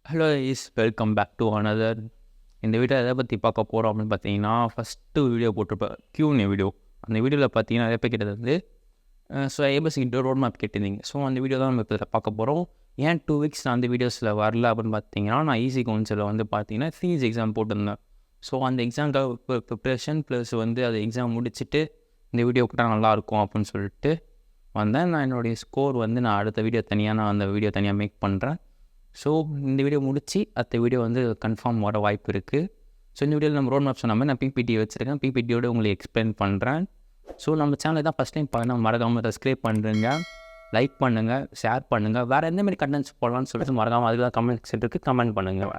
Hello welcome back to another. இந்த video எதை பற்றி பார்க்க போகிறோம் அப்படின்னு பார்த்தீங்கன்னா, ஃபஸ்ட்டு வீடியோ போட்டிருப்பேன் Q&A வீடியோ. அந்த வீடியோவில் பார்த்தீங்கன்னா நிறைய பேர் கேட்டது வந்து ஏபிஎஸ்சி ரோட் மேப் கேட்டிருந்தீங்க. ஸோ அந்த வீடியோ தான் நம்ம இப்போ பார்க்க போகிறோம். ஏன் 2 வீக்ஸ் நான் அந்த வீடியோஸில் வரல அப்படின்னு பார்த்தீங்கன்னா, நான் ஈஸி கவுன்சிலில் வந்து பார்த்தீங்கன்னா ஃபீஸ் எக்ஸாம் போட்டிருந்தேன். ஸோ அந்த எக்ஸாமுக்காக ப்ரிப்ரேஷன் ப்ளஸ் வந்து அது எக்ஸாம் முடிச்சுட்டு இந்த வீடியோ போட்டால் நல்லாயிருக்கும் அப்படின்னு சொல்லிட்டு வந்தேன். நான் என்னுடைய ஸ்கோர் வந்து நான் அடுத்த வீடியோ தனியாக அந்த வீடியோ தனியாக மேக் பண்ணுறேன். ஸோ இந்த வீடியோ முடித்து அடுத்த வீடியோ வந்து கன்ஃபார்ம் வர வாய்ப்பு இருக்குது. ஸோ இந்த வீடியோவில் நம்ம ரோட் மேப் சொன்ன மாதிரி நான் பிபிடி வச்சுருக்கேன். பிபிடியோடு உங்களுக்கு எக்ஸ்பிளைன் பண்ணுறேன். ஸோ நம்ம சேனலை தான் ஃபஸ்ட் டைம் பார்க்கணும், மறக்காமல் சப்ஸ்கிரைப் பண்ணுறீங்க, லைக் பண்ணுங்கள், ஷேர் பண்ணுங்கள். வேறு எந்த மாதிரி கண்டென்ட்ஸ் போடலாம்னு சொல்லிட்டு மறக்காமல் அதுக்கு தான் கமெண்ட் செக்ஷன் இருக்குது, கமெண்ட் பண்ணுங்கள்.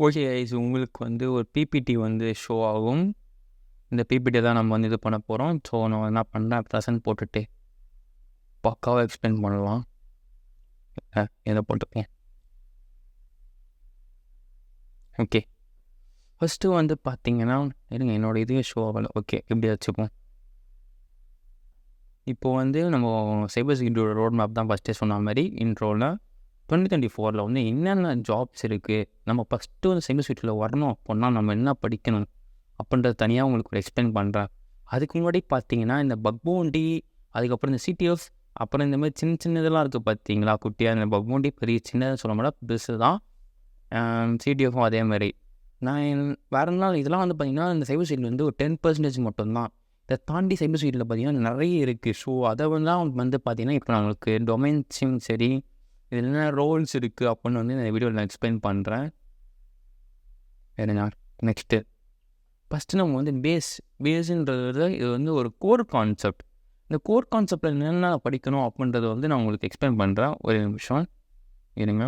ஓகே கைஸ், உங்களுக்கு வந்து ஒரு பிபிடி வந்து ஷோ ஆகும். இந்த பிபிடி தான் நம்ம வந்து இது பண்ண போகிறோம். ஸோ நான் என்ன பண்ணுறேன், ப்ரெசன்ட் போட்டுட்டு பக்காவாக எக்ஸ்பிளைன் பண்ணலாம். எதை போட்டுப்பேன். ஓகே, ஃபஸ்ட்டு வந்து பார்த்தீங்கன்னா இருங்க, என்னோடய இதுவே ஷோ ஆகலை. ஓகே, இப்படி வச்சுப்போம். இப்போது வந்து நம்ம சைபர் செக்யூரிட்டியோட ரோட் மேப் தான் ஃபஸ்ட்டே சொன்ன மாதிரி இன்ட்ரோவில் 2024 வந்து என்னென்ன ஜாப்ஸ் இருக்குது, நம்ம ஃபஸ்ட்டு வந்து சைபர் செக்யூரிட்டியில் வரணும் அப்படின்னா நம்ம என்ன படிக்கணும் அப்படின்றது தனியாக உங்களுக்கு ஒரு எக்ஸ்பிளைன் பண்ணுறேன். அதுக்கு முன்னாடி பார்த்தீங்கன்னா இந்த பக் பவுண்டி, அதுக்கப்புறம் இந்த சிடிஎஃப், அப்புறம் இந்த மாதிரி சின்ன சின்ன இதெல்லாம் இருக்குது பார்த்தீங்களா குட்டியாக. இந்த பக் பவுண்டி பெரிய சின்னதாக சொல்ல மாட்டேன், பெருசு தான். சிடிஎஃப்பும் அதே மாதிரி. நான் வேறு நாள் இதெல்லாம் வந்து பார்த்திங்கன்னா இந்த சைபர் செக்யூரிட்டி வந்து ஒரு 10% மட்டும்தான். இதை தாண்டி சைபர் செக்யூரிட்டியில் பார்த்திங்கன்னா நிறைய இருக்குது. ஸோ அதை வந்து பார்த்திங்கன்னா இப்போ நம்மளுக்கு டொமைன்ஸும் சரி, இதில் என்ன ரோல்ஸ் இருக்குது அப்படின்னு வந்து இந்த வீடியோவில் நான் எக்ஸ்பிளைன் பண்ணுறேன். வேறுங்க, நெக்ஸ்ட்டு ஃபஸ்ட்டு நம்ம வந்து பேஸுன்றது இது வந்து ஒரு கோர் கான்செப்ட். இந்த கோர் கான்செப்டில் என்னென்ன படிக்கணும் அப்படின்றத வந்து நான் உங்களுக்கு எக்ஸ்பிளைன் பண்ணுறேன். ஒரு நிமிஷம் இருங்க.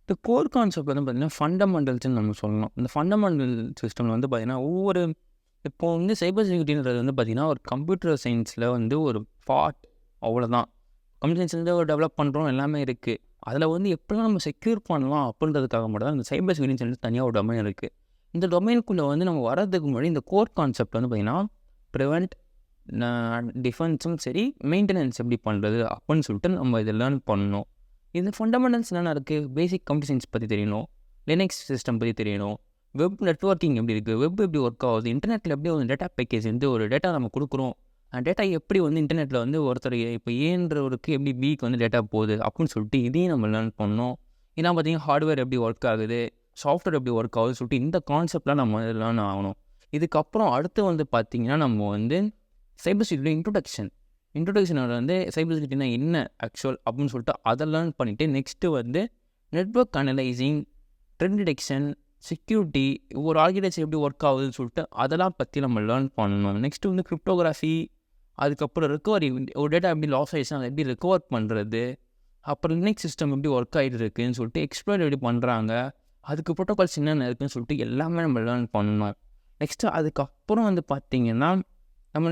இந்த கோர் கான்செப்ட் வந்து பார்த்திங்கன்னா ஃபண்டமெண்டல்ஸ்ன்னு நம்ம சொல்லணும். இந்த ஃபண்டமெண்டல் சிஸ்டமில் வந்து பார்த்திங்கன்னா ஒவ்வொரு இப்போ வந்து சைபர் செக்யூரிட்டின்றது வந்து பார்த்திங்கன்னா ஒரு கம்ப்யூட்டர் சயின்ஸில் வந்து ஒரு பார்ட், அவ்வளோதான். கம்ப்யூட்டர் சயின்ஸ் வந்து டெவலப் பண்ணுறோம், எல்லாமே இருக்குது. அதில் வந்து எப்படிலாம் நம்ம செக்யூர் பண்ணலாம் அப்படின்றதுக்காக மட்டும் தான் இந்த சைபர் செக்யூரிட்டி தனியாக ஒரு டொமைன் இருக்குது. இந்த டொமைனுக்குள்ளே வந்து நம்ம வர்றதுக்கு முன்னாடி இந்த கோர் கான்செப்ட் வந்து பார்த்திங்கன்னா ப்ரிவெண்ட், டிஃபென்ஸும் சரி, மெயின்டெனன்ஸ் எப்படி பண்ணுறது அப்படின்னு சொல்லிட்டு நம்ம இதை லேர்ன் பண்ணணும். இது ஃபண்டமெண்டல்ஸ் என்னென்ன இருக்குது, பேசிக் கம்ப்யூட்டர் சயின்ஸ் பற்றி தெரியணும், லினக்ஸ் சிஸ்டம் பற்றி தெரியணும், வெப் நெட்வொர்க்கிங் எப்படி இருக்குது, வெப் எப்படி ஒர்க் ஆகுது, இன்டர்நெட்டில் எப்படி ஒரு டேட்டா பேக்கேஜ் வந்து ஒரு டேட்டா நம்ம கொடுக்குறோம், டேட்டா எப்படி வந்து இன்டர்நெட்டில் வந்து ஒருத்தர் இப்போ ஏன்றவருக்கு எப்படி பிக்கு வந்து டேட்டா போகுது அப்படின்னு சொல்லிட்டு இதையும் நம்ம லேர்ன் பண்ணோம். இதெல்லாம் பார்த்திங்கன்னா ஹார்ட்வேர் எப்படி ஒர்க் ஆகுது, சாஃப்ட்வேர் எப்படி ஒர்க் ஆகுதுன்னு சொல்லிட்டு இந்த கான்செப்ட்லாம் நம்ம லேர்ன் ஆகணும். இதுக்கப்புறம் அடுத்து வந்து பார்த்திங்கன்னா நம்ம வந்து சைபர் செக்யூரிட்டி இன்ட்ரொடக்ஷனோட வந்து சைபர் செக்யூரிட்டினா என்ன ஆக்சுவல் அப்படின்னு சொல்லிட்டு அதை லேர்ன் பண்ணிவிட்டு நெக்ஸ்ட்டு வந்து network analysing, trend detection, security, ஒரு ஆர்கிடெக்சர் எப்படி ஒர்க் ஆகுதுன்னு சொல்லிட்டு அதெல்லாம் பற்றி நம்ம லேர்ன் பண்ணணும். நெக்ஸ்ட்டு வந்து கிரிப்டோகிராஃபி, அதுக்கப்புறம் ரிகவரி, ஒரு டேட்டா எப்படி லாஸ் ஆகிடுச்சுன்னா அதை எப்படி ரிகவர் பண்ணுறது, அப்புறம் லினக்ஸ் சிஸ்டம் எப்படி ஒர்க் ஆகிட்டு இருக்குதுன்னு சொல்லிட்டு எக்ஸ்ப்ளோர் எப்படி பண்ணுறாங்க, அதுக்கு ப்ரோட்டோகால்ஸ் என்னென்ன இருக்குதுன்னு சொல்லிட்டு எல்லாமே நம்ம லேர்ன் பண்ணணும். நெக்ஸ்ட்டு அதுக்கப்புறம் வந்து பார்த்திங்கன்னா நம்ம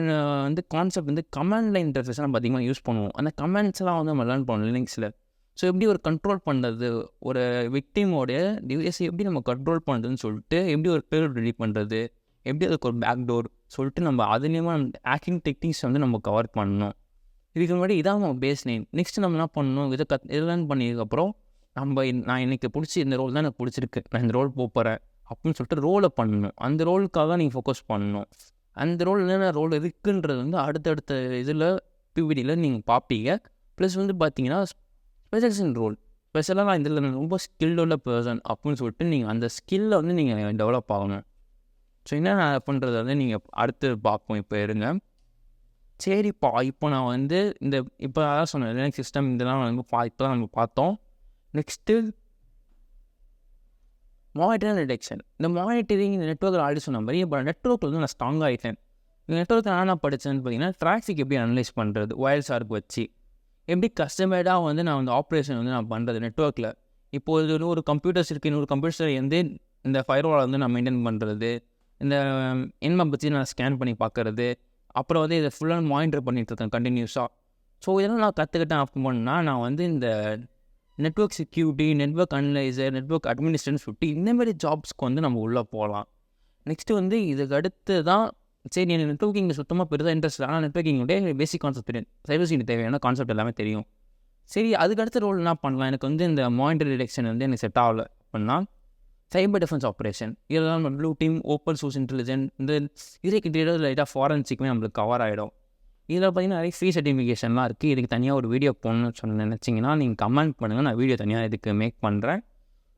வந்து கான்செப்ட் வந்து கமாண்ட் லைன் இன்டர்ஃபேஸ்லாம் பார்த்திங்கன்னா யூஸ் பண்ணுவோம். அந்த கமாண்ட்ஸ்லாம் வந்து நம்ம லேர்ன் பண்ணணும் லினக்ஸில். ஸோ எப்படி ஒரு கண்ட்ரோல் பண்ணுறது, ஒரு விக்டிமோடைய டிவைஸை எப்படி நம்ம கண்ட்ரோல் பண்ணுறதுன்னு சொல்லிட்டு, எப்படி ஒரு பேர் ரெடி பண்ணுறது, எப்படி அதுக்கு ஒரு பேக் டோர் சொல்லிட்டு நம்ம அதுலேயுமே ஹேக்கிங் டெக்னிக்ஸ் வந்து நம்ம கவர் பண்ணணும். இதுக்கு முன்னாடி இதான் நம்ம பேஸ் லைன். நெக்ஸ்ட்டு நம்ம என்ன பண்ணணும், இதை லேர்ன் பண்ணியதுக்கப்புறம் நான் எனக்கு பிடிச்சி இந்த ரோல் தான் எனக்கு பிடிச்சிருக்கு, நான் இந்த ரோல் போகிறேன் அப்படின்னு சொல்லிட்டு ரோலை பண்ணணும். அந்த ரோலுக்காக தான் நீங்கள் ஃபோக்கஸ் பண்ணணும். அந்த ரோல் என்னென்ன ரோல் இருக்குன்றது வந்து அடுத்தடுத்த இதில் பிவிடியில் நீங்கள் பார்ப்பீங்க. ப்ளஸ் வந்து பார்த்தீங்கன்னா ஸ்பெஷலைசேஷன் ரோல், ஸ்பெஷலாக நான் இதில் ரொம்ப ஸ்கில்டுள்ள பர்சன் அப்படின்னு சொல்லிட்டு நீங்கள் அந்த ஸ்கில்லை வந்து நீங்கள் டெவலப் ஆகணும். ஸோ என்னென்ன பண்ணுறது வந்து நீங்கள் அடுத்து பார்ப்போம். இப்போ இருங்க, சரிப்பா. இப்போ நான் வந்து இப்போ அதான் சொன்னேன் லினக்ஸ் சிஸ்டம் இதெல்லாம் வந்து இப்போ தான் நம்ம பார்த்தோம். Next monitoring detection. இந்த மானிட்டரிங் இந்த நெட்வொர்க்கில் ஆல்ரெடி சொன்ன மாதிரி இப்போ நெட்வொர்க்கில் வந்து நான் ஸ்ட்ராங் ஆகிட்டேன். இந்த நெட்வொர்க்கில் நான் படித்தேன்னு பார்த்தீங்கன்னா டிராஃபிக் எப்படி அனலைஸ் பண்ணுறது, ஒயர் ஷார்க் வச்சு எப்படி கஸ்டமைடாக வந்து நான் வந்து ஆப்ரேஷன் வந்து நான் பண்ணுறது நெட்வொர்க்கில். இப்போது ஒரு கம்ப்யூட்டர்ஸ் இருக்குது, இன்னொரு கம்ப்யூட்டர் வந்து இந்த ஃபயர்வாலை வந்து நான் மெயின்டைன் பண்ணுறது, இந்த என்மை பற்றி நான் ஸ்கேன் பண்ணி பார்க்குறது, அப்புறம் வந்து இதை ஃபுல்லாக மானிட்டர் பண்ணிகிட்ருக்கேன் கண்டினியூஸாக. ஸோ இதெல்லாம் நான் கற்றுக்கிட்டேன் அப்படின்னா நான் வந்து இந்த network security, network analyser, network administration சொல்லிட்டு இந்தமாரி ஜாப்ஸ்க்கு வந்து நம்ம உள்ளே போகலாம். நெக்ஸ்ட்டு வந்து இதுக்கு அடுத்து தான் சரி எனக்கு நெட்வொர்க்கிங்கில் சுத்தமாக பெருசாக இன்ட்ரெஸ்ட் இல்லை. ஆனால் நெட்வொர்க்கிங்குடைய பேசிக் கான்செப்ட் தெரியும், சைபர் செக்யூரிட்டி தேவையான கான்செப்ட் எல்லாமே தெரியும். சரி அதுக்கு அடுத்த ரோல் என்ன பண்ணலாம், எனக்கு வந்து இந்த மானிட்டரி டிடெக்ஷன் வந்து எனக்கு செட் ஆகலை அப்படின்னா சைபர் டிஃபென்ஸ் ஆப்ரேஷன், இதெல்லாம் நம்ம blue team, open source intelligent, இந்த இதுக்கு இன்டீரியர் லைட்டாக ஃபாரன்சிக்குமே நம்மளுக்கு கவர் ஆகிடும். இதில் பார்த்தீங்கன்னா நிறைய ஃப்ரீ சர்டிஃபிகேஷன்லாம் இருக்குது. இதுக்கு தனியாக ஒரு வீடியோ போடணும்னு சொல்லி நினச்சிங்கன்னா நீங்கள் கமெண்ட் பண்ணுங்கள், நான் வீடியோ தனியாக இதுக்கு மேக் பண்ணுறேன்.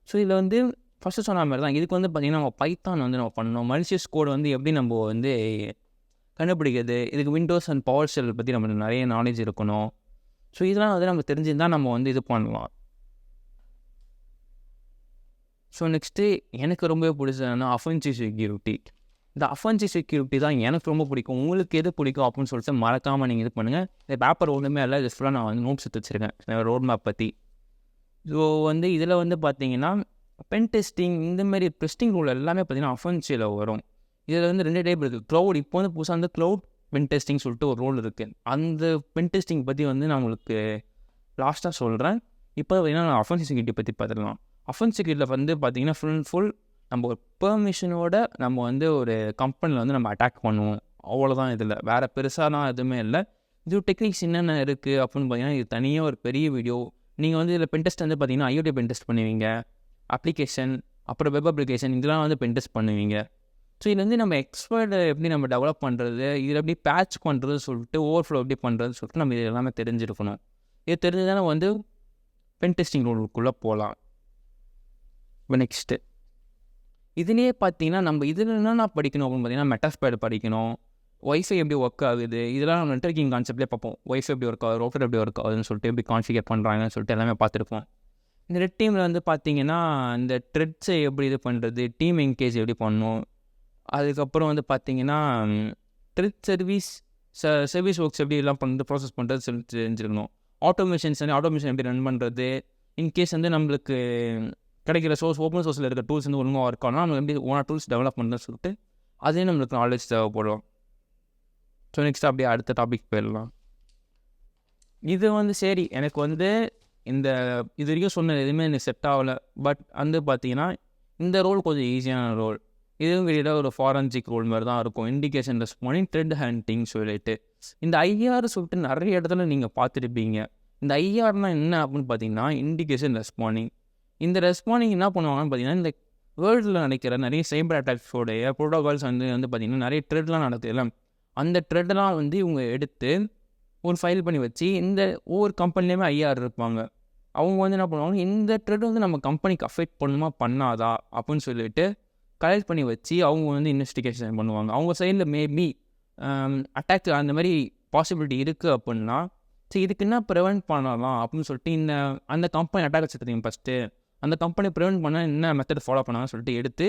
ஸோ இதில் வந்து ஃபஸ்ட்டு சொன்ன மாதிரி தான் இதுக்கு வந்து பார்த்திங்கன்னா நம்ம பைத்தான் வந்து நம்ம பண்ணணும். மலிஷியஸ் கோடு வந்து எப்படி நம்ம வந்து கண்டுபிடிக்கிறது, இதுக்கு விண்டோஸ் அண்ட் பவர் ஷெல் பற்றி நம்மளுக்கு நிறைய நாலேஜ் இருக்கணும். ஸோ இதெல்லாம் வந்து நம்ம தெரிஞ்சுருந்தால் நம்ம வந்து இது பண்ணலாம். ஸோ நெக்ஸ்ட்டு எனக்கு ரொம்பவே பிடிச்சதுன்னா அஃபென்சிவ் செக்யூரிட்டி. இந்த அஃபென்சிவ் செக்யூரிட்டி தான் எனக்கு ரொம்ப பிடிக்கும். உங்களுக்கு எது பிடிக்கும் அப்படின்னு சொல்லிட்டு மறக்காமல் நீங்கள் இது பண்ணுங்கள். இந்த பேப்பர் ஒன்றுமே இல்லை, ஜஸ்ட் ஃபுல்லாக நான் வந்து நோட்ஸ் எடுத்து வச்சுருக்கேன் ரோட் மேப் பற்றி. ஸோ வந்து இதில் வந்து பார்த்தீங்கன்னா பென் டெஸ்டிங் இந்தமாரி டெஸ்டிங் ரூல் எல்லாமே பார்த்தீங்கன்னா அஃபென்சிவில் வரும். இதில் வந்து 2 டைப் இருக்குது. க்ளவுட், இப்போ வந்து புதுசாக வந்து க்ளவுட் பென் டெஸ்டிங் சொல்லிட்டு ஒரு ரோல் இருக்குது. அந்த பென் டெஸ்டிங் பற்றி வந்து நான் உங்களுக்கு லாஸ்ட்டாக சொல்கிறேன். இப்போ பார்த்தீங்கன்னா நான் அஃபென்சிவ் செக்யூரிட்டி பற்றி பார்த்துக்கலாம். அஃபென்சிவ் செக்யூரிட்டியில் வந்து பார்த்தீங்கன்னா ஃபுல் நம்ம ஒரு பெர்மிஷனோட நம்ம வந்து ஒரு கம்பெனியில் வந்து நம்ம அட்டாக் பண்ணுவோம், அவ்வளோதான். இதில் வேறு பெருசாலாம் எதுவுமே இல்லை. இது டெக்னிக்ஸ் என்னென்ன இருக்குது அப்படின்னு பார்த்தீங்கன்னா இது தனியாக ஒரு பெரிய வீடியோ. நீங்கள் வந்து இதில் பென்டெஸ்ட் வந்து பார்த்தீங்கன்னா ஐஓடி பென்டெஸ்ட் பண்ணுவீங்க, அப்ளிகேஷன், அப்புறம் வெப் அப்ளிகேஷன், இதெல்லாம் வந்து பென்டெஸ்ட் பண்ணுவீங்க. ஸோ இதில் வந்து நம்ம எக்ஸ்பர்ட் எப்படி நம்ம டெவலப் பண்ணுறது, இதில் எப்படி பேட்ச் பண்ணுறது சொல்லிட்டு, ஓவர்ஃப்ளோ எப்படி பண்ணுறது சொல்லிட்டு நம்ம இது எல்லாமே தெரிஞ்சிருக்கணும். இது தெரிஞ்சுதான் நம்ம வந்து பென் டெஸ்டிங் ரோலுக்குள்ளே போகலாம். இப்போ நெக்ஸ்ட்டு இதுலேயே பார்த்தீங்கன்னா நம்ம இதில் என்னென்ன படிக்கணும் அப்படின்னு பார்த்தீங்கன்னா மெட்டாஸ்பேட் படிக்கணும், ஒய்ஃபை எப்படி ஒர்க் ஆகுது, இதெல்லாம் நம்ம நெட்வொர்க்கிங் கான்செப்ட்லேயே பார்ப்போம். ஒய்ஃபை எப்படி ஒர்க் ஆகுது, ரவுட்டர் எப்படி ஒர்க் ஆகுதுன்னு சொல்லிட்டு எப்படி கான்ஃபிகர் பண்ணுறாங்கன்னு சொல்லிட்டு எல்லாமே பார்த்துருப்போம். இந்த ரெட் டீமில் வந்து பார்த்தீங்கன்னா இந்த த்ரெட்ஸை எப்படி இது பண்ணுறது, டீம் என்கேஜ் எப்படி பண்ணணும், அதுக்கப்புறம் வந்து பார்த்தீங்கன்னா த்ரெட் சர்வீஸ் ஒர்க்ஸ் எப்படி எல்லாம் பண்ணுறது, ப்ராசஸ் பண்ணுறது சொல்லி தெரிஞ்சுக்கணும். ஆட்டோமேஷன் எப்படி ரன் பண்ணுறது, இன்கேஸ் வந்து நம்மளுக்கு கிடைக்கிற ஓப்பன் சோர்ஸில் இருக்க டூல்ஸ் வந்து ஒழுங்காக ஒர்க் ஆனால் நம்ம எப்படி ஓனாக டூல்ஸ் டெவலப் பண்ணுறதுன்னு சொல்லிட்டு அதே நம்மளுக்கு நாலேஜ் தேவைப்படும். ஸோ நெக்ஸ்ட் அப்படியே அடுத்த டாபிக் போயிடலாம். இது வந்து சரி எனக்கு வந்து இந்த இது வரைக்கும் சொன்னது எதுவுமே எனக்கு செட் ஆகலை. பட் வந்து பார்த்தீங்கன்னா இந்த ரோல் கொஞ்சம் ஈஸியான ரோல். இதுவும் வெளியில் ஒரு ஃபாரன்சிக் ரோல் மாதிரி தான் இருக்கும். இண்டிகேஷன் ரெஸ்பாண்டிங், த்ரெட் ஹண்டிங் சொல்லிட்டு இந்த ஐஆர் சொல்லிட்டு நிறைய இடத்துல நீங்கள் பார்த்துருப்பீங்க. இந்த ஐஆர்னால் என்ன அப்படின்னு பார்த்தீங்கன்னா இண்டிகேஷன் ரெஸ்பாண்டிங். இந்த ரெஸ்பாண்டிங் என்ன பண்ணுவாங்கன்னு பார்த்தீங்கன்னா இந்த வேர்ல்டில் நடக்கிற நிறைய சைபர் அட்டாக்ஸோடைய ப்ரோட்டோகால்ஸ் வந்து பார்த்தீங்கன்னா நிறைய த்ரெட்லாம் நடக்குதுல்ல, அந்த த்ரெட்டெல்லாம் வந்து இவங்க எடுத்து ஒரு ஃபைல் பண்ணி வச்சு இந்த ஒவ்வொரு கம்பெனிலேயுமே ஐஆர் இருப்பாங்க. அவங்க வந்து என்ன பண்ணுவாங்க, இந்த த்ரெட் வந்து நம்ம கம்பெனிக்கு அஃபெக்ட் பண்ணுமா பண்ணாதா அப்படின்னு சொல்லிட்டு கலெக்ட் பண்ணி வச்சு அவங்க வந்து இன்வெஸ்டிகேஷன் பண்ணுவாங்க. அவங்க சைடில் மேபி அட்டாக் அந்த மாதிரி பாசிபிலிட்டி இருக்குது அப்படின்னா சரி இதுக்கு என்ன ப்ரிவெண்ட் பண்ணலாம் அப்படின்னு சொல்லிட்டு அந்த கம்பெனி அட்டாக் வச்சு தெரியும் ஃபஸ்ட்டு அந்த கம்பெனி ப்ரிவெண்ட் பண்ண என்ன மெத்தட் ஃபாலோ பண்ணாங்கன்னு சொல்லிட்டு எடுத்து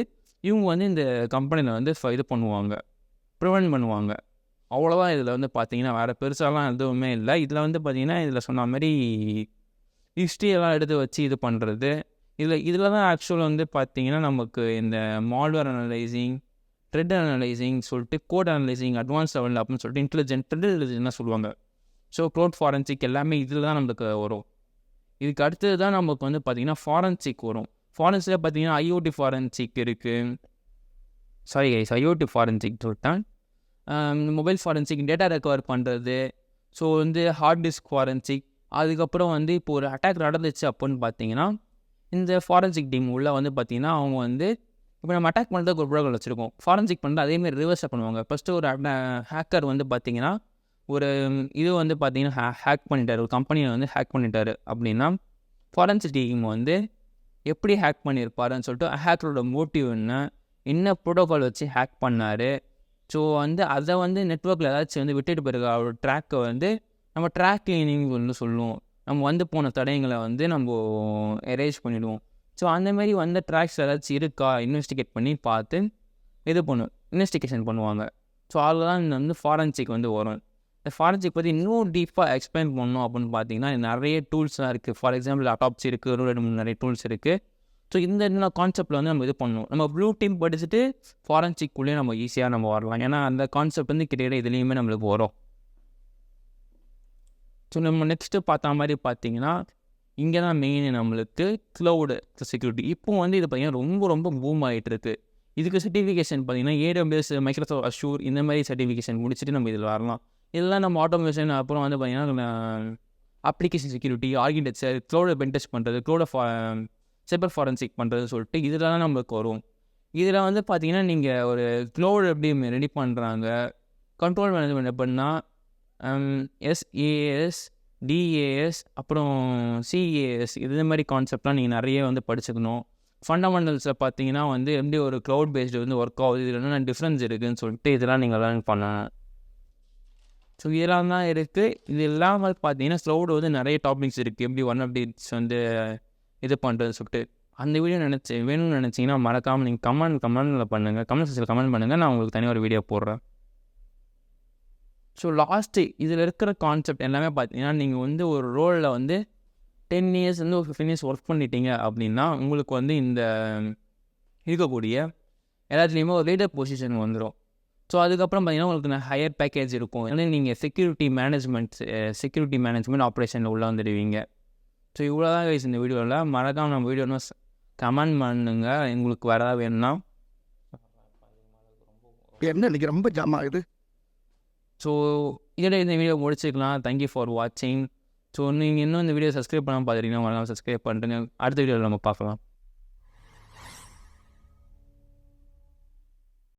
இவங்க வந்து இந்த கம்பெனியில் வந்து இது பண்ணுவாங்க, ப்ரிவெண்ட் பண்ணுவாங்க. அவ்வளோதான். இதில் வந்து பார்த்தீங்கன்னா வேறு பெருசாலாம் எதுவுமே இல்லை. இதில் வந்து பார்த்தீங்கன்னா இதில் சொன்ன மாதிரி ஹிஸ்ட்ரியெல்லாம் எடுத்து வச்சு இது பண்ணுறது. இதில் தான் ஆக்சுவலாக வந்து பார்த்தீங்கன்னா நமக்கு இந்த மால்வேர் அனலைசிங், த்ரெட் அனலைசிங் சொல்லிட்டு கோட் அனலைசிங் அட்வான்ஸ் லெவல் அப்படின்னு சொல்லிட்டு இன்டெலிஜென்ட்னா சொல்லுவாங்க. ஸோ க்ளவுட் ஃபாரன்சிக் எல்லாமே இதில் தான் நம்மளுக்கு வரும். இதுக்கு அடுத்தது தான் நமக்கு வந்து பார்த்திங்கன்னா ஃபாரன்சிக் வரும். ஃபாரன்சிக்கில் பார்த்திங்கன்னா ஐஓடி ஃபாரன்சிக் இருக்குது. ஐஓடி ஃபாரன்சிக் சொல்லிட்டேன். மொபைல் ஃபாரன்சிக், டேட்டா ரெக்கவர் பண்ணுறது. ஸோ வந்து ஹார்ட் டிஸ்க் ஃபாரன்சிக். அதுக்கப்புறம் வந்து இப்போ ஒரு அட்டாக் நடந்துச்சு அப்படின்னு பார்த்தீங்கன்னா இந்த ஃபாரன்சிக் டீம் உள்ள வந்து பார்த்திங்கன்னா அவங்க வந்து இப்போ நம்ம அட்டாக் பண்ணுறதுக்கு ஒரு ப்ரோக்ராம் வச்சுருக்கோம். ஃபாரன்சிக் பண்ணுறது அதேமாதிரி ரிவர்ஸாக பண்ணுவாங்க. ஃபஸ்ட்டு ஒரு ஹேக்கர் வந்து பார்த்திங்கன்னா ஒரு இது வந்து பார்த்திங்கன்னா ஹேக் பண்ணிட்டார், ஒரு கம்பெனியை வந்து ஹேக் பண்ணிட்டார் அப்படின்னா ஃபாரன்சிக் டீம் வந்து எப்படி ஹேக் பண்ணியிருப்பாருன்னு சொல்லிட்டு ஹேக்கரோட மோட்டிவ் என்ன ப்ரோட்டோகால் வச்சு ஹேக் பண்ணார். ஸோ வந்து அதை வந்து நெட்ஒர்க்கில் ஏதாச்சும் வந்து விட்டுட்டு போயிருக்க அவரோட ட்ராக்கை வந்து நம்ம ட்ராக் கிளீனிங் வந்து சொல்லுவோம். நம்ம வந்து போன தடயங்களை வந்து நம்ம எரேஸ் பண்ணிவிடுவோம். ஸோ அந்தமாரி வந்த ட்ராக்ஸ் ஏதாச்சும் இருக்கா இன்வெஸ்டிகேட் பண்ணி பார்த்து இன்வெஸ்டிகேஷன் பண்ணுவாங்க. ஸோ அதில் தான் வந்து ஃபாரன்சிக் வந்து வரும். இந்த ஃபாரன்சிக் பற்றி இன்னும் டீப்பாக எக்ஸ்பிளைன் பண்ணணும் அப்படின்னு பார்த்தீங்கன்னா நிறைய டூல்ஸ்லாம் இருக்குது. ஃபார் எக்ஸாம்பிள் அட்டாப்ஸ் இருக்குது, நிறைய டூல்ஸ் இருக்குது. ஸோ இந்த கான்செப்டில் வந்து நம்ம இது பண்ணணும். நம்ம ப்ளூ டீம் படிச்சுட்டு ஃபாரன்சிக்குள்ளேயே நம்ம ஈஸியாக நம்ம வரலாம். ஏன்னா அந்த கான்செப்ட் வந்து கிட்டத்தட்ட இதுலேயுமே நம்மளுக்கு வரும். ஸோ நம்ம நெக்ஸ்ட்டு பார்த்த மாதிரி பார்த்தீங்கன்னா இங்கே தான் மெயின் நம்மளுக்கு க்ளவுடு செக்யூரிட்டி. இப்போ வந்து இது பார்த்தீங்கன்னா ரொம்ப ரொம்ப பூம் ஆகிட்டு இருக்குது. இதுக்கு சர்டிஃபிகேஷன் பார்த்தீங்கன்னா AWS, மைக்ரோசாஃப்ட் அஷ்யூர் இந்த மாதிரி சர்டிஃபிகேஷன் முடிச்சுட்டு நம்ம இதில் வரலாம். இதெல்லாம் நம்ம ஆட்டோமேஷன் அப்புறம் வந்து பார்த்தீங்கன்னா application security, architecture, cloud pen test பண்ணுறது, சைபர் ஃபாரன்சிக் பண்ணுறது சொல்லிட்டு இதெல்லாம் நம்மளுக்கு வரும். இதில் வந்து பார்த்தீங்கன்னா நீங்கள் ஒரு க்ளோட் எப்படி ரெடி பண்ணுறாங்க, கண்ட்ரோல் மேனேஜ்மெண்ட் எப்படின்னா SaaS, DaaS அப்புறம் CaaS இது மாதிரி கான்செப்ட்லாம் நீங்கள் நிறைய வந்து படிச்சுக்கணும். ஃபண்டமெண்டல்ஸில் பார்த்தீங்கன்னா வந்து எப்படி ஒரு க்ளவுட் பேஸ்டு வந்து ஒர்க் ஆகுது, இதில் என்னென்ன டிஃப்ரென்ஸ் இருக்குதுன்னு சொல்லிட்டு இதெல்லாம் நீங்கள் லேர்ன் பண்ணணும். ஸோ இதெல்லாம் தான் இருக்குது. இது இல்லாமல் பார்த்தீங்கன்னா க்ளவுட் வந்து நிறைய டாபிக்ஸ் இருக்குது, எப்படி ஒன் அப்டேட்ஸ் வந்து இது பண்ணுறதுன்னு சொல்லிட்டு. அந்த வீடியோ வேணும்னு நினச்சிங்கன்னா மறக்காமல் நீங்கள் கமெண்டில் பண்ணுங்கள், கமெண்ட் செக்ஷனில் கமெண்ட் பண்ணுங்கள், நான் உங்களுக்கு தனியாக ஒரு வீடியோ போடுறேன். ஸோ லாஸ்ட்டு இதில் இருக்கிற கான்செப்ட் எல்லாமே பார்த்தீங்கன்னா நீங்கள் வந்து ஒரு ரோலில் வந்து 10 இயர்ஸ் வந்து ஒரு 15 இயர்ஸ் ஒர்க் பண்ணிட்டீங்க அப்படின்னா உங்களுக்கு வந்து இந்த இருக்கக்கூடிய எல்லாத்துலேயுமே ஒரு லீடர் பொசிஷன் வந்துடும். ஸோ அதுக்கப்புறம் பார்த்தீங்கன்னா உங்களுக்கு ஹையர் பேக்கேஜ் இருக்கும். ஏன்னா நீங்கள் செக்யூரிட்டி மேனேஜ்மெண்ட் ஆப்ரேஷனில் உள்ளே வந்துடுவீங்க. ஸோ இவ்வளோ தான் கைஸ் இந்த வீடியோவில். மறக்காமல் நம்ம வீடியோன்னு கமெண்ட் பண்ணுங்கள் உங்களுக்கு வேறு ஏதாவது வேணும்னா. என்ன இன்னைக்கு ரொம்ப ஜாம் ஆகுது. ஸோ இதோட இந்த வீடியோ முடிச்சுக்கலாம். தேங்க்யூ ஃபார் வாட்சிங். ஸோ நீங்கள் இன்னும் இந்த வீடியோ சப்ஸ்கிரைப் பண்ணாமல் பார்த்துட்டீங்கன்னா மறக்காமல் சப்ஸ்கிரைப் பண்ணுறேங்க. அடுத்த வீடியோவில் நம்ம பார்க்கலாம்.